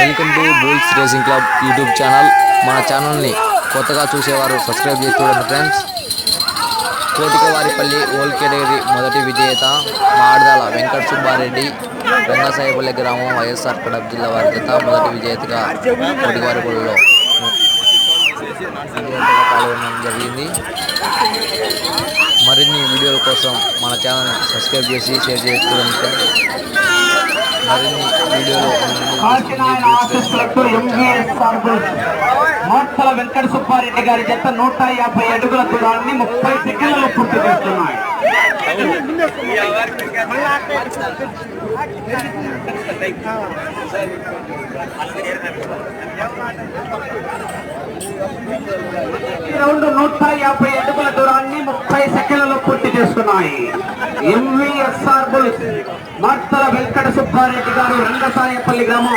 Welcome to bulls racing club YouTube channel. మన ఛానల్ని కొత్తగా చూసేవారు సబ్స్క్రైబ్ చేసి చూడండి ఫ్రెండ్స్. కోటికవారిపల్లి ఓల్ కేటగిరీ మొదటి విజేత మాడదాల వెంకట సుబ్బారెడ్డి, రంగసాయిపల్లి గ్రామం, వైఎస్ఆర్ కడప జిల్లా వారి జత మొదటి విజేతగా కోటికవారిపల్లిలో పాల్గొనడం జరిగింది. మరిన్ని వీడియోల కోసం మన ఛానల్ సబ్స్క్రైబ్ చేసి షేర్ చేసి చూడండి ఫ్రెండ్స్. మరిన్ని వీడియోలు మాటల వెంకట సుబ్బారెడ్డి గారి జత 150 అడుగుల దూరాన్ని 30 సెకండ్లలో పూర్తి చేస్తున్నాయి. రౌండ్ 150 అడుగుల దూరాన్ని 30 సెకండ్లలో పూర్తి చేస్తున్నాయి. ఎంవీఎస్ఆర్ బుల్స్ మాటల వెంకట సుబ్బారెడ్డి గారు, రంగసాయపల్లి గ్రామం.